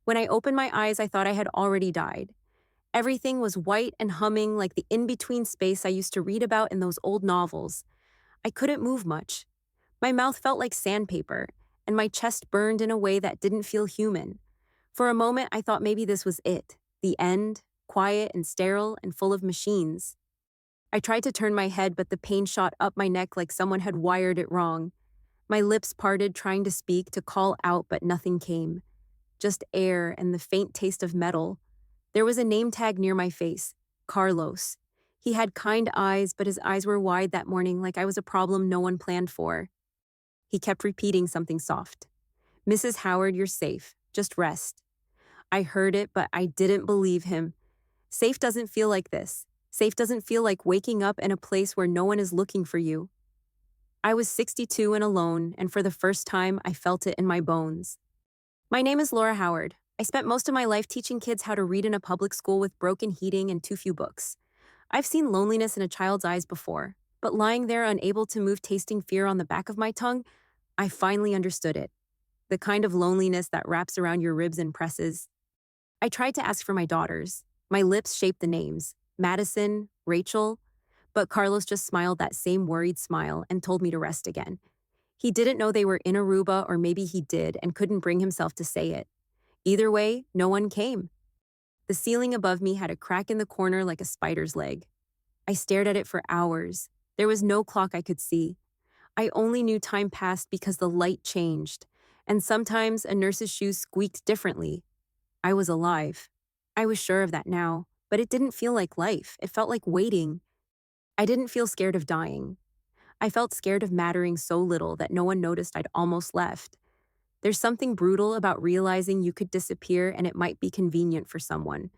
When I opened my eyes, I thought I had already died. Everything was white and humming like the in-between space I used to read about in those old novels. I couldn't move much. My mouth felt like sandpaper, and my chest burned in a way that didn't feel human. For a moment, I thought maybe this was it, the end, quiet and sterile and full of machines. I tried to turn my head, but the pain shot up my neck like someone had wired it wrong. My lips parted, trying to speak, to call out, but nothing came. Just air and the faint taste of metal. There was a name tag near my face, Carlos. He had kind eyes, but his eyes were wide that morning like I was a problem no one planned for. He kept repeating something soft. "Mrs. Howard, you're safe. Just rest." I heard it, but I didn't believe him. Safe doesn't feel like this. Safe doesn't feel like waking up in a place where no one is looking for you. I was 62 and alone, and for the first time, I felt it in my bones. My name is Laura Howard. I spent most of my life teaching kids how to read in a public school with broken heating and too few books. I've seen loneliness in a child's eyes before, but lying there unable to move, tasting fear on the back of my tongue, I finally understood it. The kind of loneliness that wraps around your ribs and presses. I tried to ask for my daughters. My lips shaped the names, Madison, Rachel, but Carlos just smiled that same worried smile and told me to rest again. He didn't know they were in Aruba, or maybe he did and couldn't bring himself to say it. Either way, no one came. The ceiling above me had a crack in the corner like a spider's leg. I stared at it for hours. There was no clock I could see. I only knew time passed because the light changed, and sometimes a nurse's shoes squeaked differently. I was alive. I was sure of that now, but it didn't feel like life. It felt like waiting. I didn't feel scared of dying. I felt scared of mattering so little that no one noticed I'd almost left. There's something brutal about realizing you could disappear and it might be convenient for someone.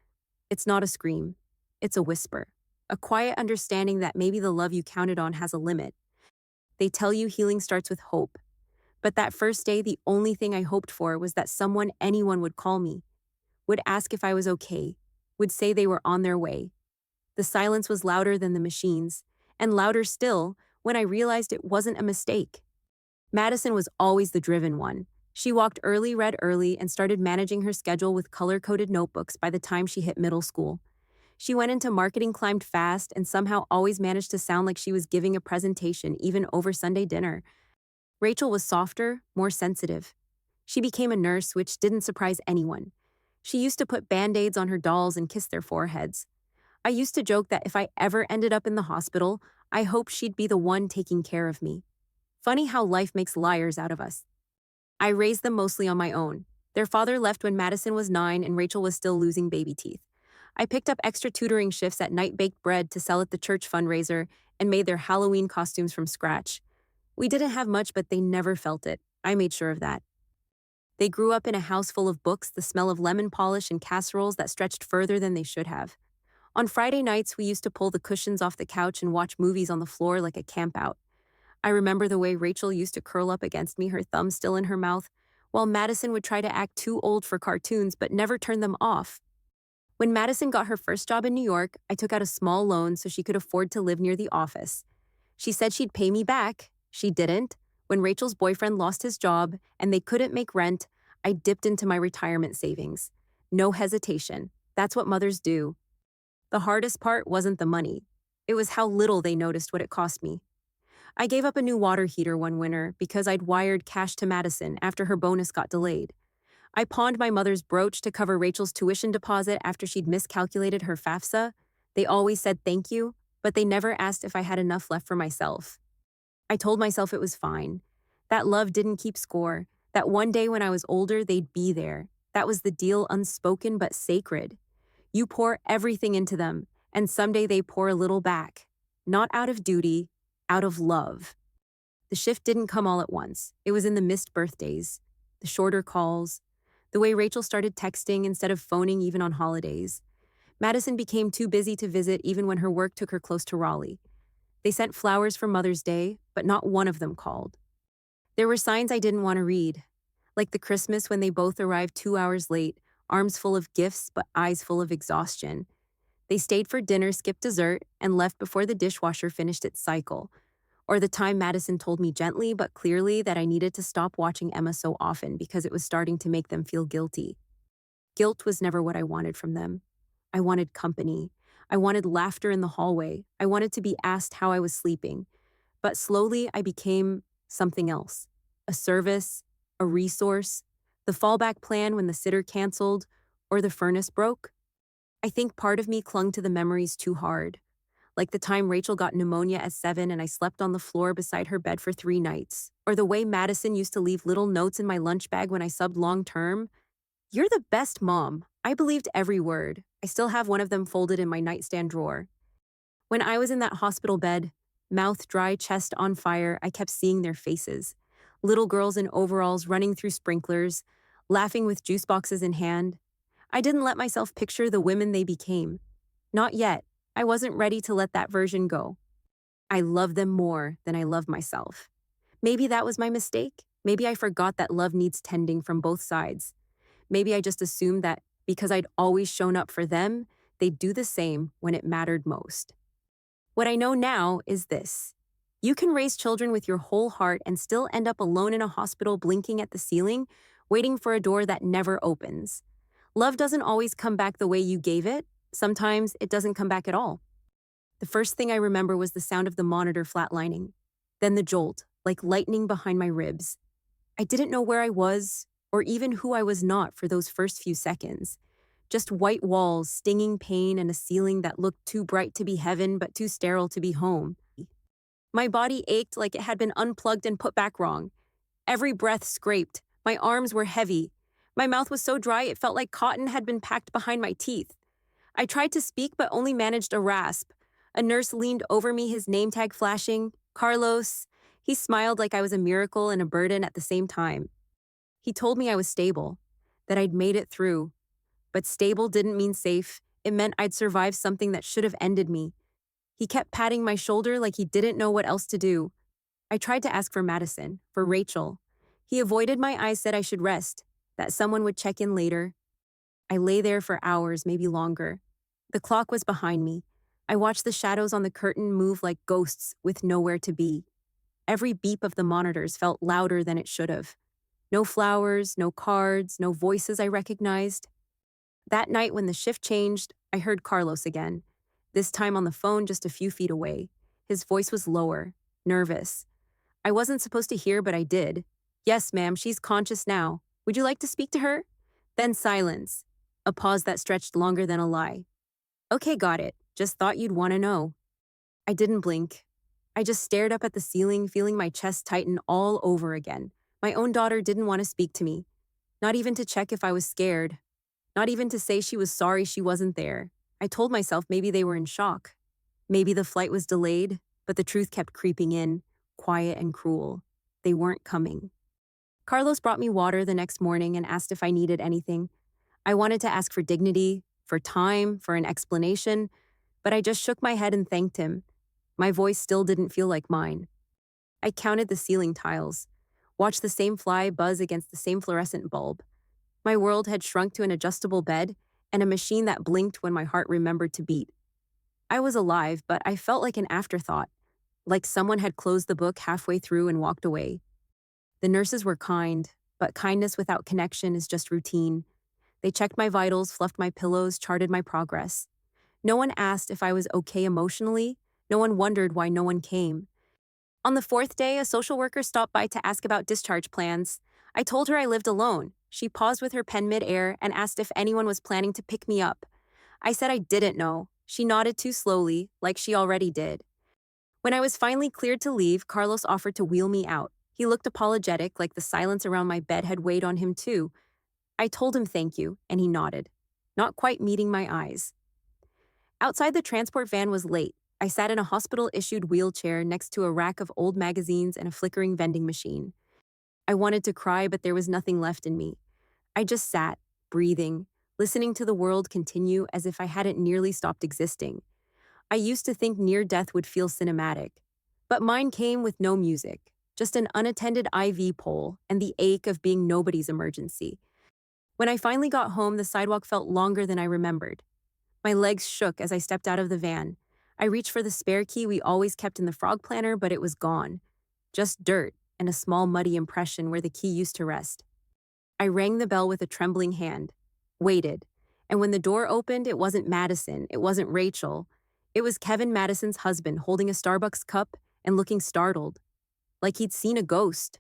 It's not a scream. It's a whisper. A quiet understanding that maybe the love you counted on has a limit. They tell you healing starts with hope. But that first day, the only thing I hoped for was that someone, anyone, would call me, would ask if I was okay, would say they were on their way. The silence was louder than the machines, and louder still when I realized it wasn't a mistake. Madison was always the driven one. She walked early, read early, and started managing her schedule with color-coded notebooks by the time she hit middle school. She went into marketing, climbed fast, and somehow always managed to sound like she was giving a presentation, even over Sunday dinner. Rachel was softer, more sensitive. She became a nurse, which didn't surprise anyone. She used to put band-aids on her dolls and kiss their foreheads. I used to joke that if I ever ended up in the hospital, I hoped she'd be the one taking care of me. Funny how life makes liars out of us. I raised them mostly on my own. Their father left when Madison was 9 and Rachel was still losing baby teeth. I picked up extra tutoring shifts at Night Baked Bread to sell at the church fundraiser and made their Halloween costumes from scratch. We didn't have much, but they never felt it. I made sure of that. They grew up in a house full of books, the smell of lemon polish, and casseroles that stretched further than they should have. On Friday nights, we used to pull the cushions off the couch and watch movies on the floor like a campout. I remember the way Rachel used to curl up against me, her thumb still in her mouth, while Madison would try to act too old for cartoons but never turn them off. When Madison got her first job in New York, I took out a small loan so she could afford to live near the office. She said she'd pay me back. She didn't. When Rachel's boyfriend lost his job and they couldn't make rent, I dipped into my retirement savings. No hesitation. That's what mothers do. The hardest part wasn't the money. It was how little they noticed what it cost me. I gave up a new water heater one winter because I'd wired cash to Madison after her bonus got delayed. I pawned my mother's brooch to cover Rachel's tuition deposit after she'd miscalculated her FAFSA. They always said thank you, but they never asked if I had enough left for myself. I told myself it was fine. That love didn't keep score. That one day when I was older, they'd be there. That was the deal, unspoken but sacred. You pour everything into them, and someday they pour a little back. Not out of duty, out of love. The shift didn't come all at once. It was in the missed birthdays, the shorter calls, the way Rachel started texting instead of phoning even on holidays. Madison became too busy to visit even when her work took her close to Raleigh. They sent flowers for Mother's Day, but not one of them called. There were signs I didn't want to read, like the Christmas when they both arrived 2 hours late, arms full of gifts but eyes full of exhaustion. They stayed for dinner, skipped dessert, and left before the dishwasher finished its cycle. Or the time Madison told me gently but clearly that I needed to stop watching Emma so often because it was starting to make them feel guilty. Guilt was never what I wanted from them. I wanted company. I wanted laughter in the hallway. I wanted to be asked how I was sleeping. But slowly, I became something else: a service, a resource, the fallback plan when the sitter canceled or the furnace broke. I think part of me clung to the memories too hard, like the time Rachel got pneumonia at 7 and I slept on the floor beside her bed for 3 nights, or the way Madison used to leave little notes in my lunch bag when I subbed long term. "You're the best mom." I believed every word. I still have one of them folded in my nightstand drawer. When I was in that hospital bed, mouth dry, chest on fire, I kept seeing their faces. Little girls in overalls running through sprinklers, laughing with juice boxes in hand. I didn't let myself picture the women they became. Not yet. I wasn't ready to let that version go. I love them more than I love myself. Maybe that was my mistake. Maybe I forgot that love needs tending from both sides. Maybe I just assumed that because I'd always shown up for them, they'd do the same when it mattered most. What I know now is this: you can raise children with your whole heart and still end up alone in a hospital blinking at the ceiling, waiting for a door that never opens. Love doesn't always come back the way you gave it. Sometimes it doesn't come back at all. The first thing I remember was the sound of the monitor flatlining. Then the jolt, like lightning behind my ribs. I didn't know where I was, or even who I was not for those first few seconds. Just white walls, stinging pain, and a ceiling that looked too bright to be heaven but too sterile to be home. My body ached like it had been unplugged and put back wrong. Every breath scraped. My arms were heavy. My mouth was so dry it felt like cotton had been packed behind my teeth. I tried to speak but only managed a rasp. A nurse leaned over me, his name tag flashing. "Carlos." He smiled like I was a miracle and a burden at the same time. He told me I was stable, that I'd made it through. But stable didn't mean safe. It meant I'd survived something that should have ended me. He kept patting my shoulder like he didn't know what else to do. I tried to ask for Madison, for Rachel. He avoided my eyes, said I should rest, that someone would check in later. I lay there for hours, maybe longer. The clock was behind me. I watched the shadows on the curtain move like ghosts with nowhere to be. Every beep of the monitors felt louder than it should have. No flowers, no cards, no voices I recognized. That night when the shift changed, I heard Carlos again, this time on the phone just a few feet away. His voice was lower, nervous. I wasn't supposed to hear, but I did. "Yes, ma'am, she's conscious now. Would you like to speak to her?" Then silence, a pause that stretched longer than a lie. "Okay, got it. Just thought you'd want to know." I didn't blink. I just stared up at the ceiling, feeling my chest tighten all over again. My own daughter didn't want to speak to me, not even to check if I was scared. Not even to say she was sorry she wasn't there. I told myself maybe they were in shock. Maybe the flight was delayed, but the truth kept creeping in, quiet and cruel. They weren't coming. Carlos brought me water the next morning and asked if I needed anything. I wanted to ask for dignity, for time, for an explanation, but I just shook my head and thanked him. My voice still didn't feel like mine. I counted the ceiling tiles, watched the same fly buzz against the same fluorescent bulb. My world had shrunk to an adjustable bed and a machine that blinked when my heart remembered to beat. I was alive, but I felt like an afterthought, like someone had closed the book halfway through and walked away. The nurses were kind, but kindness without connection is just routine. They checked my vitals, fluffed my pillows, charted my progress. No one asked if I was okay emotionally. No one wondered why no one came. On the 4th day, a social worker stopped by to ask about discharge plans. I told her I lived alone. She paused with her pen mid-air and asked if anyone was planning to pick me up. I said I didn't know. She nodded too slowly, like she already did. When I was finally cleared to leave, Carlos offered to wheel me out. He looked apologetic, like the silence around my bed had weighed on him too. I told him thank you, and he nodded, not quite meeting my eyes. Outside, the transport van was late. I sat in a hospital-issued wheelchair next to a rack of old magazines and a flickering vending machine. I wanted to cry, but there was nothing left in me. I just sat, breathing, listening to the world continue as if I hadn't nearly stopped existing. I used to think near death would feel cinematic, but mine came with no music, just an unattended IV pole and the ache of being nobody's emergency. When I finally got home, the sidewalk felt longer than I remembered. My legs shook as I stepped out of the van. I reached for the spare key we always kept in the frog planter, but it was gone. Just dirt and a small muddy impression where the key used to rest. I rang the bell with a trembling hand. waited. And when the door opened, it wasn't Madison, it wasn't Rachel. It was Kevin Madison's husband holding a Starbucks cup and looking startled, like he'd seen a ghost.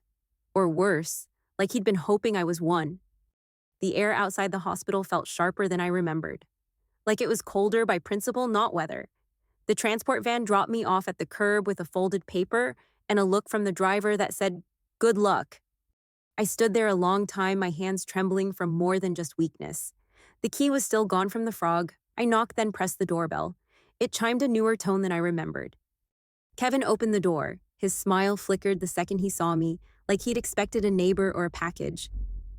Or worse, like he'd been hoping I was one. The air outside the hospital felt sharper than I remembered. Like it was colder by principle, not weather. The transport van dropped me off at the curb with a folded paper and a look from the driver that said, "Good luck." I stood there a long time, my hands trembling from more than just weakness. The key was still gone from the frog. I knocked, then pressed the doorbell. It chimed a newer tone than I remembered. Kevin opened the door. His smile flickered the second he saw me, like he'd expected a neighbor or a package.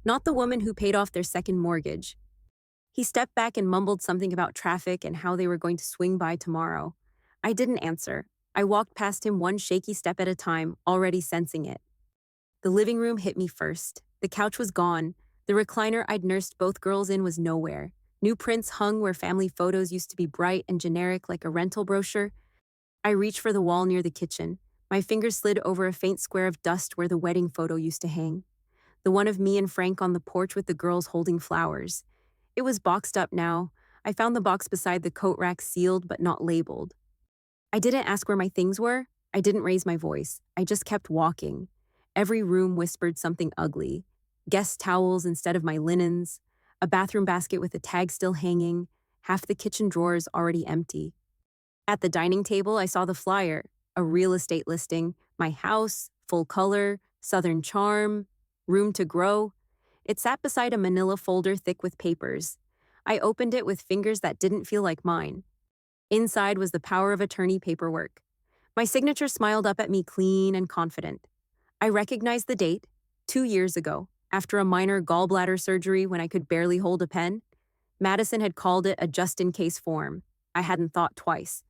Not the woman who paid off their second mortgage. He stepped back and mumbled something about traffic and how they were going to swing by tomorrow. I didn't answer. I walked past him one shaky step at a time, already sensing it. The living room hit me first. The couch was gone. The recliner I'd nursed both girls in was nowhere. New prints hung where family photos used to be bright and generic like a rental brochure. I reached for the wall near the kitchen. My fingers slid over a faint square of dust where the wedding photo used to hang. The one of me and Frank on the porch with the girls holding flowers. It was boxed up now. I found the box beside the coat rack, sealed but not labeled. I didn't ask where my things were. I didn't raise my voice. I just kept walking. Every room whispered something ugly. Guest towels instead of my linens, a bathroom basket with a tag still hanging, half the kitchen drawers already empty. At the dining table, I saw the flyer, a real estate listing, my house, full color, southern charm, room to grow. It sat beside a manila folder thick with papers. I opened it with fingers that didn't feel like mine. Inside was the power of attorney paperwork. My signature smiled up at me clean and confident. I recognized the date, 2 years ago, after a minor gallbladder surgery when I could barely hold a pen. Madison had called it a just-in-case form. I hadn't thought twice.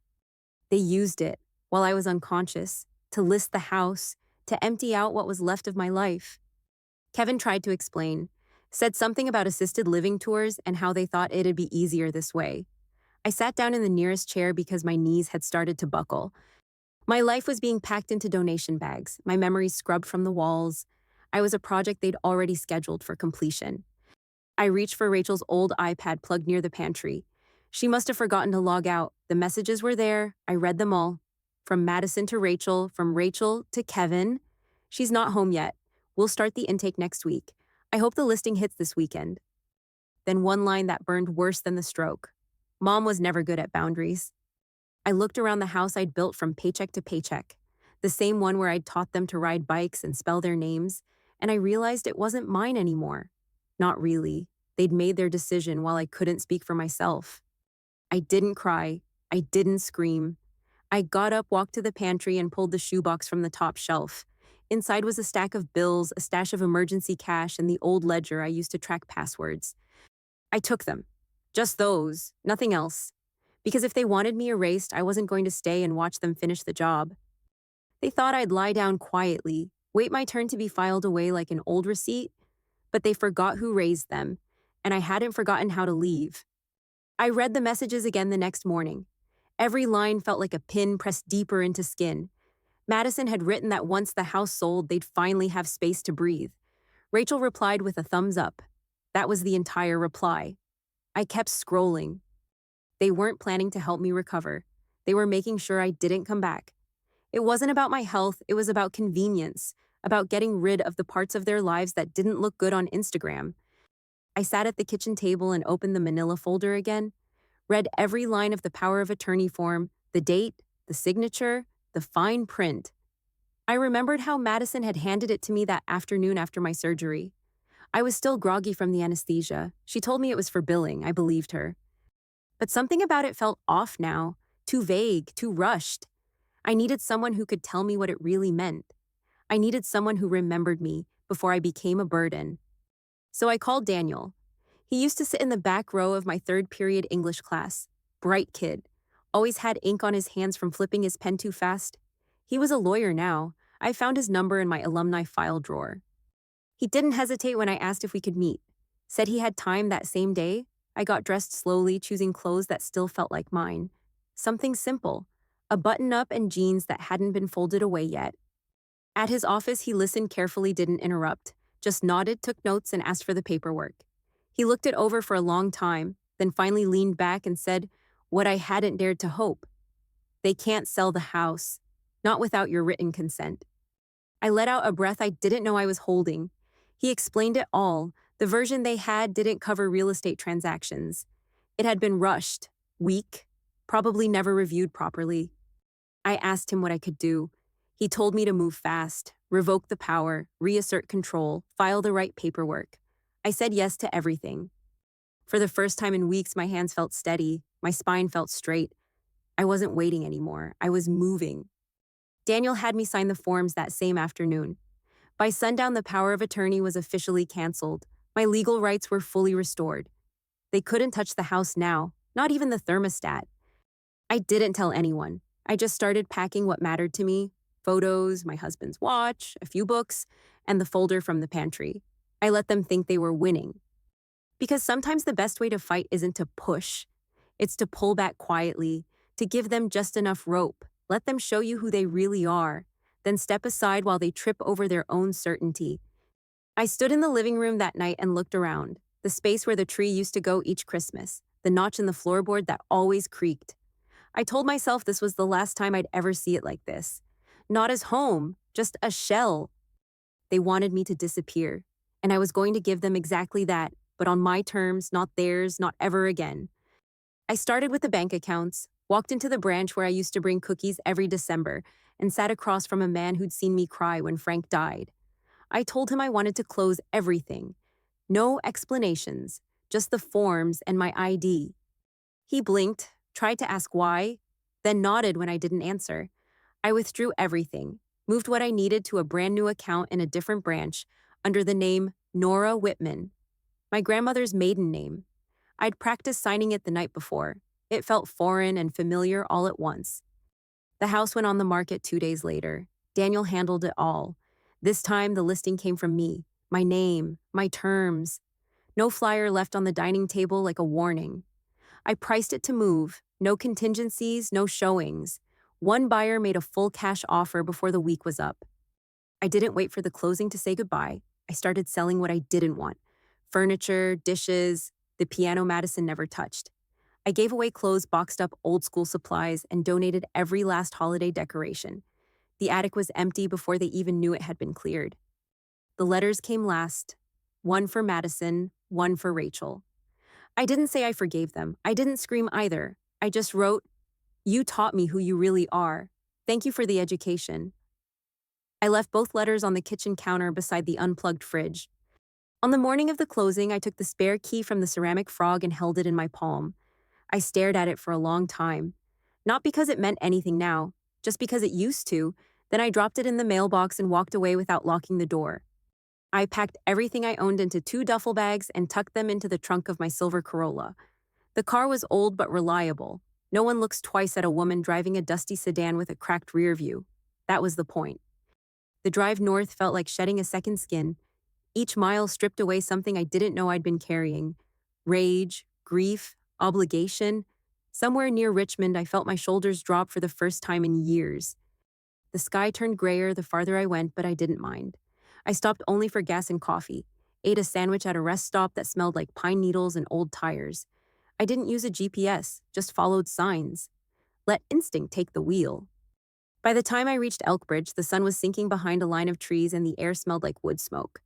They used it, while I was unconscious, to list the house, to empty out what was left of my life. Kevin tried to explain, said something about assisted living tours and how they thought it'd be easier this way. I sat down in the nearest chair because my knees had started to buckle. My life was being packed into donation bags, my memories scrubbed from the walls. I was a project they'd already scheduled for completion. I reached for Rachel's old iPad plugged near the pantry. She must have forgotten to log out. The messages were there. I read them all. From Madison to Rachel, from Rachel to Kevin. "She's not home yet. We'll start the intake next week. I hope the listing hits this weekend." Then one line that burned worse than the stroke. Mom was never good at boundaries. I looked around the house I'd built from paycheck to paycheck, the same one where I'd taught them to ride bikes and spell their names, and I realized it wasn't mine anymore. Not really. They'd made their decision while I couldn't speak for myself. I didn't cry. I didn't scream. I got up, walked to the pantry, and pulled the shoebox from the top shelf. Inside was a stack of bills, a stash of emergency cash, and the old ledger I used to track passwords. I took them. Just those, nothing else. Because if they wanted me erased, I wasn't going to stay and watch them finish the job. They thought I'd lie down quietly, wait my turn to be filed away like an old receipt, but they forgot who raised them, and I hadn't forgotten how to leave. I read the messages again the next morning. Every line felt like a pin pressed deeper into skin. Madison had written that once the house sold, they'd finally have space to breathe. Rachel replied with a thumbs up. That was the entire reply. I kept scrolling. They weren't planning to help me recover. They were making sure I didn't come back. It wasn't about my health, it was about convenience, about getting rid of the parts of their lives that didn't look good on Instagram. I sat at the kitchen table and opened the manila folder again, read every line of the power of attorney form, the date, the signature, the fine print. I remembered how Madison had handed it to me that afternoon after my surgery. I was still groggy from the anesthesia. She told me it was for billing. I believed her. But something about it felt off now, too vague, too rushed. I needed someone who could tell me what it really meant. I needed someone who remembered me before I became a burden. So I called Daniel. He used to sit in the back row of my third period English class. Bright kid. Always had ink on his hands from flipping his pen too fast. He was a lawyer now. I found his number in my alumni file drawer. He didn't hesitate when I asked if we could meet. Said he had time that same day. I got dressed slowly, choosing clothes that still felt like mine. Something simple. A button-up and jeans that hadn't been folded away yet. At his office, he listened carefully, didn't interrupt. Just nodded, took notes, and asked for the paperwork. He looked it over for a long time, then finally leaned back and said what I hadn't dared to hope. They can't sell the house, not without your written consent. I let out a breath I didn't know I was holding. He explained it all. The version they had didn't cover real estate transactions. It had been rushed, weak, probably never reviewed properly. I asked him what I could do. He told me to move fast, revoke the power, reassert control, file the right paperwork. I said yes to everything. For the first time in weeks, my hands felt steady, my spine felt straight. I wasn't waiting anymore. I was moving. Daniel had me sign the forms that same afternoon. By sundown, the power of attorney was officially canceled. My legal rights were fully restored. They couldn't touch the house now, not even the thermostat. I didn't tell anyone. I just started packing what mattered to me: photos, my husband's watch, a few books, and the folder from the pantry. I let them think they were winning. Because sometimes the best way to fight isn't to push, it's to pull back quietly, to give them just enough rope, let them show you who they really are, then step aside while they trip over their own certainty. I stood in the living room that night and looked around, the space where the tree used to go each Christmas, the notch in the floorboard that always creaked. I told myself this was the last time I'd ever see it like this. Not as home, just a shell. They wanted me to disappear, and I was going to give them exactly that, but on my terms, not theirs, not ever again. I started with the bank accounts, walked into the branch where I used to bring cookies every December, and sat across from a man who'd seen me cry when Frank died. I told him I wanted to close everything. No explanations, just the forms and my ID. He blinked, tried to ask why, then nodded when I didn't answer. I withdrew everything, moved what I needed to a brand new account in a different branch under the name Nora Whitman, my grandmother's maiden name. I'd practiced signing it the night before. It felt foreign and familiar all at once. The house went on the market 2 days later. Daniel handled it all. This time, the listing came from me, my name, my terms. No flyer left on the dining table like a warning. I priced it to move, no contingencies, no showings. One buyer made a full cash offer before the week was up. I didn't wait for the closing to say goodbye. I started selling what I didn't want: furniture, dishes, the piano Madison never touched. I gave away clothes, boxed up old school supplies, and donated every last holiday decoration. The attic was empty before they even knew it had been cleared. The letters came last, one for Madison, one for Rachel. I didn't say I forgave them. I didn't scream either. I just wrote, "You taught me who you really are. Thank you for the education." I left both letters on the kitchen counter beside the unplugged fridge. On the morning of the closing, I took the spare key from the ceramic frog and held it in my palm. I stared at it for a long time. Not because it meant anything now, just because it used to. Then I dropped it in the mailbox and walked away without locking the door. I packed everything I owned into 2 duffel bags and tucked them into the trunk of my silver Corolla. The car was old but reliable. No one looks twice at a woman driving a dusty sedan with a cracked rear view. That was the point. The drive north felt like shedding a second skin. Each mile stripped away something I didn't know I'd been carrying: rage, grief, obligation. Somewhere near Richmond, I felt my shoulders drop for the first time in years. The sky turned grayer the farther I went, but I didn't mind. I stopped only for gas and coffee, ate a sandwich at a rest stop that smelled like pine needles and old tires. I didn't use a GPS, just followed signs. Let instinct take the wheel. By the time I reached Elkbridge, the sun was sinking behind a line of trees and the air smelled like wood smoke.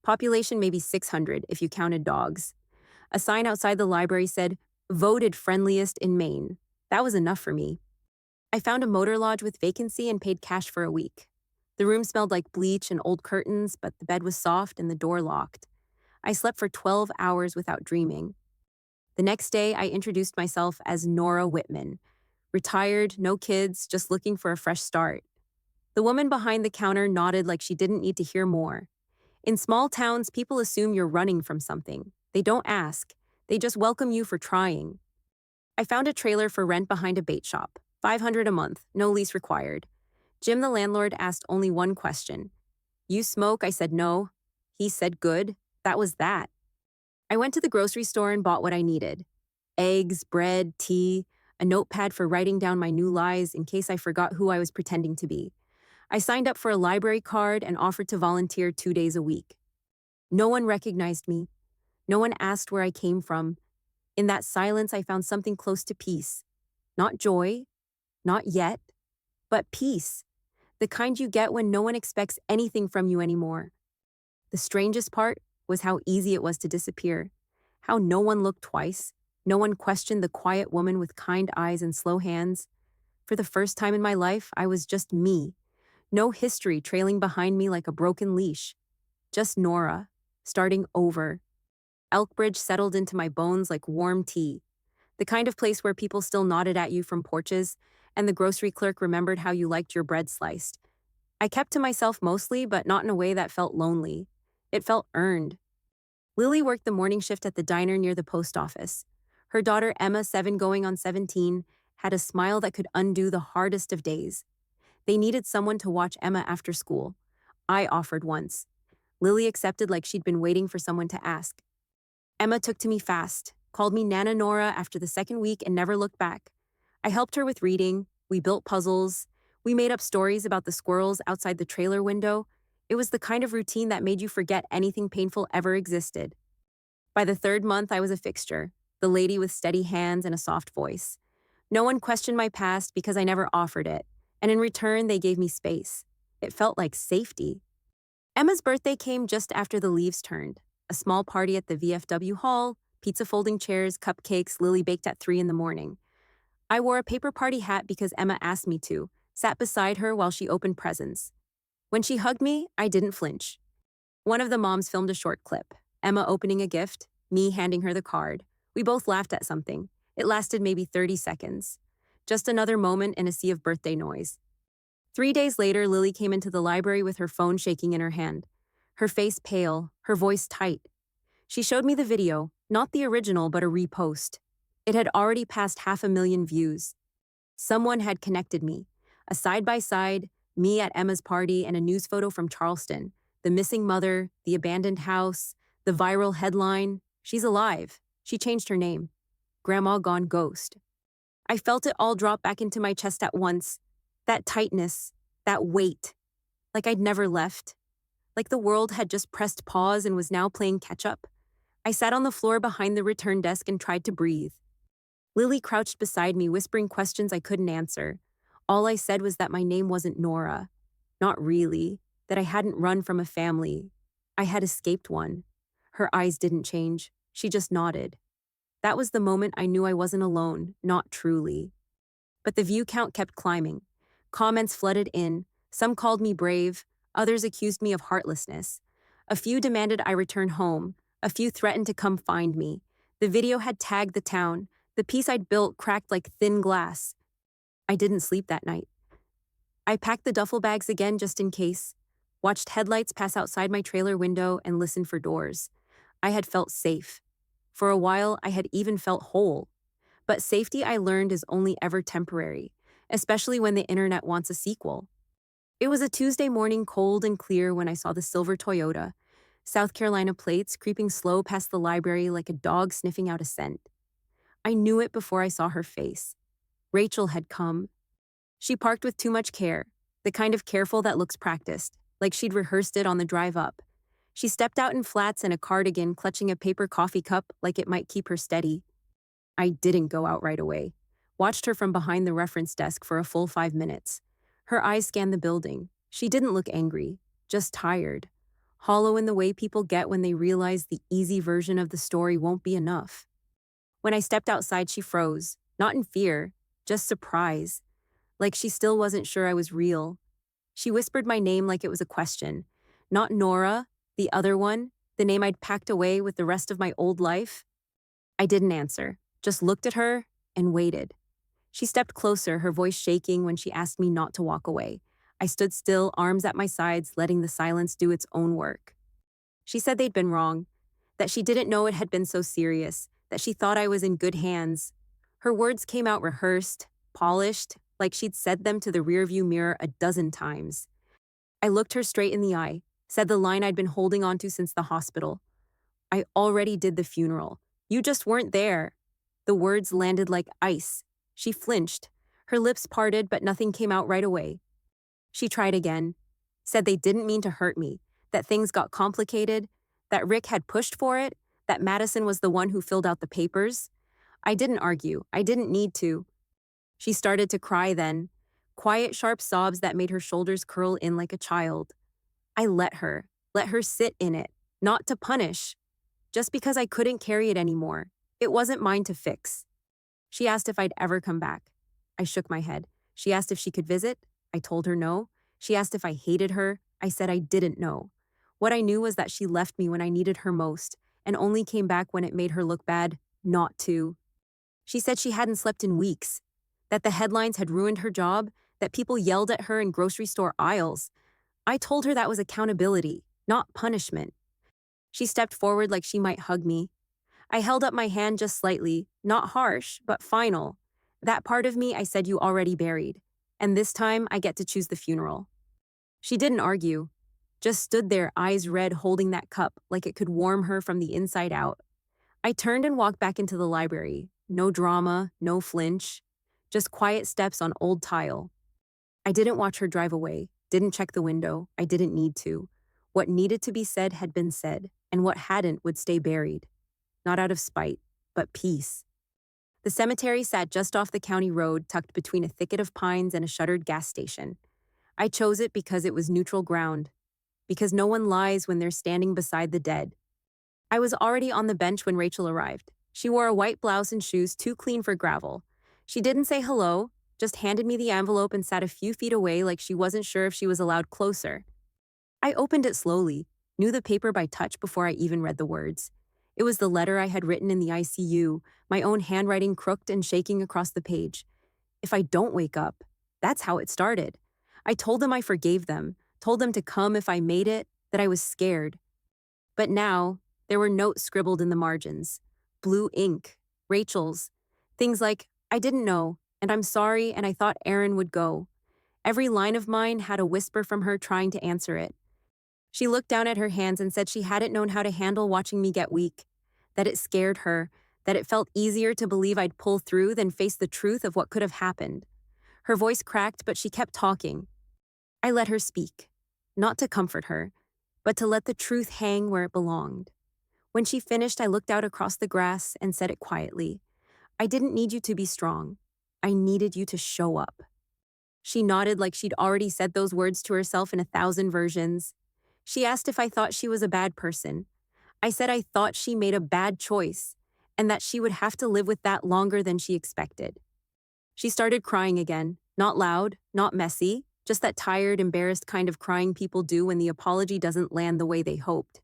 Population maybe 600 if you counted dogs. A sign outside the library said, "Voted friendliest in Maine." That was enough for me. I found a motor lodge with vacancy and paid cash for a week. The room smelled like bleach and old curtains, but the bed was soft and the door locked. I slept for 12 hours without dreaming. The next day, I introduced myself as Nora Whitman. Retired, no kids, just looking for a fresh start. The woman behind the counter nodded like she didn't need to hear more. In small towns, people assume you're running from something. They don't ask. They just welcome you for trying. I found a trailer for rent behind a bait shop. $500 a month, no lease required. Jim, the landlord, asked only one question. "You smoke?" I said no. He said good. That was that. I went to the grocery store and bought what I needed: eggs, bread, tea, a notepad for writing down my new lies in case I forgot who I was pretending to be. I signed up for a library card and offered to volunteer 2 days a week. No one recognized me. No one asked where I came from. In that silence, I found something close to peace. Not joy, not yet, but peace. The kind you get when no one expects anything from you anymore. The strangest part was how easy it was to disappear. How no one looked twice. No one questioned the quiet woman with kind eyes and slow hands. For the first time in my life, I was just me. No history trailing behind me like a broken leash. Just Nora, starting over. Elkbridge settled into my bones like warm tea. The kind of place where people still nodded at you from porches, and the grocery clerk remembered how you liked your bread sliced. I kept to myself mostly, but not in a way that felt lonely. It felt earned. Lily worked the morning shift at the diner near the post office. Her daughter Emma, 7 going on 17, had a smile that could undo the hardest of days. They needed someone to watch Emma after school. I offered once. Lily accepted like she'd been waiting for someone to ask. Emma took to me fast, called me Nana Nora after the second week and never looked back. I helped her with reading, we built puzzles, we made up stories about the squirrels outside the trailer window. It was the kind of routine that made you forget anything painful ever existed. By the third month, I was a fixture, the lady with steady hands and a soft voice. No one questioned my past because I never offered it, and in return, they gave me space. It felt like safety. Emma's birthday came just after the leaves turned. A small party at the VFW hall, pizza folding chairs, cupcakes, Lily baked at 3 in the morning. I wore a paper party hat because Emma asked me to, sat beside her while she opened presents. When she hugged me, I didn't flinch. One of the moms filmed a short clip, Emma opening a gift, me handing her the card. We both laughed at something. It lasted maybe 30 seconds. Just another moment in a sea of birthday noise. 3 days later, Lily came into the library with her phone shaking in her hand. Her face pale, her voice tight. She showed me the video, not the original, but a repost. It had already passed 500,000 views. Someone had connected me. A side-by-side, me at Emma's party, and a news photo from Charleston. The missing mother, the abandoned house, the viral headline. She's alive. She changed her name. Grandma gone ghost. I felt it all drop back into my chest at once. That tightness, that weight. Like I'd never left. Like the world had just pressed pause and was now playing catch-up. I sat on the floor behind the return desk and tried to breathe. Lily crouched beside me, whispering questions I couldn't answer. All I said was that my name wasn't Nora. Not really. That I hadn't run from a family. I had escaped one. Her eyes didn't change. She just nodded. That was the moment I knew I wasn't alone, not truly. But the view count kept climbing. Comments flooded in. Some called me brave. Others accused me of heartlessness. A few demanded I return home. A few threatened to come find me. The video had tagged the town. The piece I'd built cracked like thin glass. I didn't sleep that night. I packed the duffel bags again just in case, watched headlights pass outside my trailer window, and listened for doors. I had felt safe. For a while, I had even felt whole. But safety, I learned, is only ever temporary, especially when the internet wants a sequel. It was a Tuesday morning, cold and clear, when I saw the silver Toyota, South Carolina plates creeping slow past the library like a dog sniffing out a scent. I knew it before I saw her face. Rachel had come. She parked with too much care, the kind of careful that looks practiced, like she'd rehearsed it on the drive up. She stepped out in flats and a cardigan, clutching a paper coffee cup like it might keep her steady. I didn't go out right away. Watched her from behind the reference desk for a full 5 minutes. Her eyes scanned the building. She didn't look angry, just tired. Hollow in the way people get when they realize the easy version of the story won't be enough. When I stepped outside, she froze, not in fear, just surprise, like she still wasn't sure I was real. She whispered my name like it was a question. Not Nora, the other one, the name I'd packed away with the rest of my old life. I didn't answer, just looked at her and waited. She stepped closer, her voice shaking when she asked me not to walk away. I stood still, arms at my sides, letting the silence do its own work. She said they'd been wrong, that she didn't know it had been so serious, that she thought I was in good hands. Her words came out rehearsed, polished, like she'd said them to the rearview mirror a dozen times. I looked her straight in the eye, said the line I'd been holding onto since the hospital. I already did the funeral. You just weren't there. The words landed like ice. She flinched. Her lips parted, but nothing came out right away. She tried again, said they didn't mean to hurt me, that things got complicated, that Rick had pushed for it, that Madison was the one who filled out the papers. I didn't argue. I didn't need to. She started to cry then, quiet, sharp sobs that made her shoulders curl in like a child. I let her sit in it, not to punish, just because I couldn't carry it anymore. It wasn't mine to fix. She asked if I'd ever come back. I shook my head. She asked if she could visit. I told her no. She asked if I hated her. I said I didn't know. What I knew was that she left me when I needed her most, and only came back when it made her look bad, not to. She said she hadn't slept in weeks, that the headlines had ruined her job, that people yelled at her in grocery store aisles. I told her that was accountability, not punishment. She stepped forward like she might hug me. I held up my hand just slightly, not harsh, but final. That part of me I said you already buried, and this time I get to choose the funeral. She didn't argue, just stood there, eyes red, holding that cup like it could warm her from the inside out. I turned and walked back into the library. No drama, no flinch, just quiet steps on old tile. I didn't watch her drive away, didn't check the window. I didn't need to. What needed to be said had been said, and what hadn't would stay buried. Not out of spite, but peace. The cemetery sat just off the county road, tucked between a thicket of pines and a shuttered gas station. I chose it because it was neutral ground, because no one lies when they're standing beside the dead. I was already on the bench when Rachel arrived. She wore a white blouse and shoes too clean for gravel. She didn't say hello, just handed me the envelope and sat a few feet away like she wasn't sure if she was allowed closer. I opened it slowly, knew the paper by touch before I even read the words. It was the letter I had written in the ICU, my own handwriting crooked and shaking across the page. If I don't wake up, that's how it started. I told them I forgave them, told them to come if I made it, that I was scared. But now, there were notes scribbled in the margins. Blue ink, Rachel's. Things like, I didn't know, and I'm sorry, and I thought Aaron would go. Every line of mine had a whisper from her trying to answer it. She looked down at her hands and said she hadn't known how to handle watching me get weak, that it scared her, that it felt easier to believe I'd pull through than face the truth of what could have happened. Her voice cracked, but she kept talking. I let her speak, not to comfort her, but to let the truth hang where it belonged. When she finished, I looked out across the grass and said it quietly. I didn't need you to be strong. I needed you to show up. She nodded like she'd already said those words to herself in 1,000 versions. She asked if I thought she was a bad person. I said I thought she made a bad choice, and that she would have to live with that longer than she expected. She started crying again, not loud, not messy, just that tired, embarrassed kind of crying people do when the apology doesn't land the way they hoped.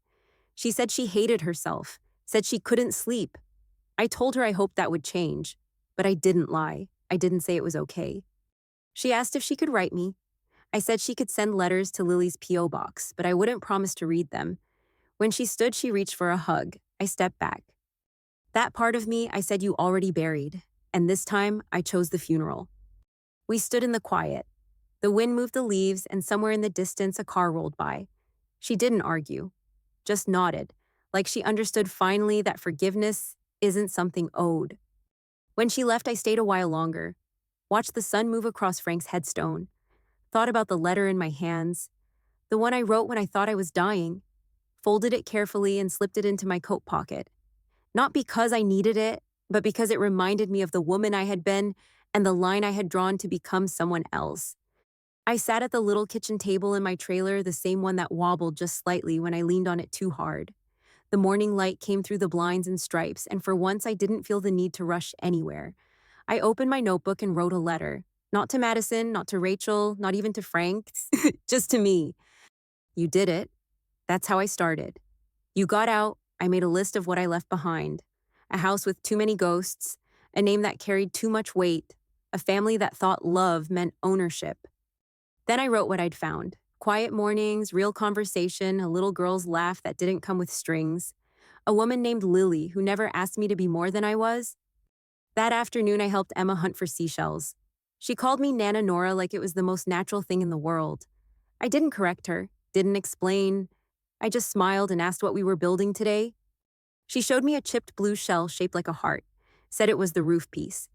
She said she hated herself, said she couldn't sleep. I told her I hoped that would change, but I didn't lie. I didn't say it was okay. She asked if she could write me. I said she could send letters to Lily's P.O. box, but I wouldn't promise to read them. When she stood, she reached for a hug. I stepped back. That part of me I said you already buried, and this time I chose the funeral. We stood in the quiet. The wind moved the leaves, and somewhere in the distance a car rolled by. She didn't argue, just nodded, like she understood finally that forgiveness isn't something owed. When she left, I stayed a while longer, watched the sun move across Frank's headstone, thought about the letter in my hands, the one I wrote when I thought I was dying, folded it carefully and slipped it into my coat pocket. Not because I needed it, but because it reminded me of the woman I had been and the line I had drawn to become someone else. I sat at the little kitchen table in my trailer, the same one that wobbled just slightly when I leaned on it too hard. The morning light came through the blinds and stripes, and for once I didn't feel the need to rush anywhere. I opened my notebook and wrote a letter. Not to Madison, not to Rachel, not even to Frank, just to me. You did it. That's how I started. You got out. I made a list of what I left behind. A house with too many ghosts, a name that carried too much weight, a family that thought love meant ownership. Then I wrote what I'd found. Quiet mornings, real conversation, a little girl's laugh that didn't come with strings. A woman named Lily who never asked me to be more than I was. That afternoon, I helped Emma hunt for seashells. She called me Nana Nora like it was the most natural thing in the world. I didn't correct her, didn't explain. I just smiled and asked what we were building today. She showed me a chipped blue shell shaped like a heart, said it was the roof piece.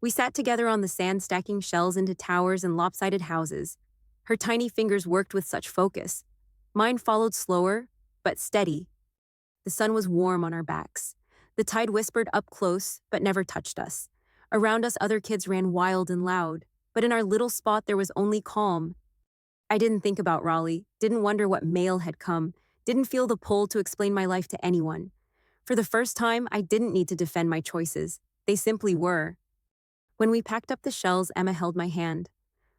We sat together on the sand stacking shells into towers and lopsided houses. Her tiny fingers worked with such focus. Mine followed slower, but steady. The sun was warm on our backs. The tide whispered up close, but never touched us. Around us, other kids ran wild and loud, but in our little spot, there was only calm. I didn't think about Raleigh, didn't wonder what mail had come, didn't feel the pull to explain my life to anyone. For the first time, I didn't need to defend my choices. They simply were. When we packed up the shells, Emma held my hand.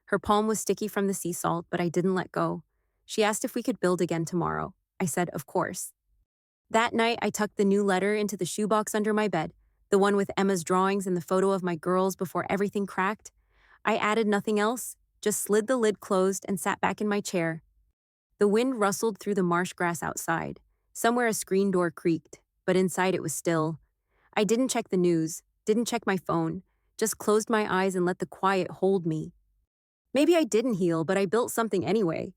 Her palm was sticky from the sea salt, but I didn't let go. She asked if we could build again tomorrow. I said, of course. That night, I tucked the new letter into the shoebox under my bed, the one with Emma's drawings and the photo of my girls before everything cracked. I added nothing else, just slid the lid closed and sat back in my chair. The wind rustled through the marsh grass outside. Somewhere a screen door creaked, but inside it was still. I didn't check the news, didn't check my phone, just closed my eyes and let the quiet hold me. Maybe I didn't heal, but I built something anyway.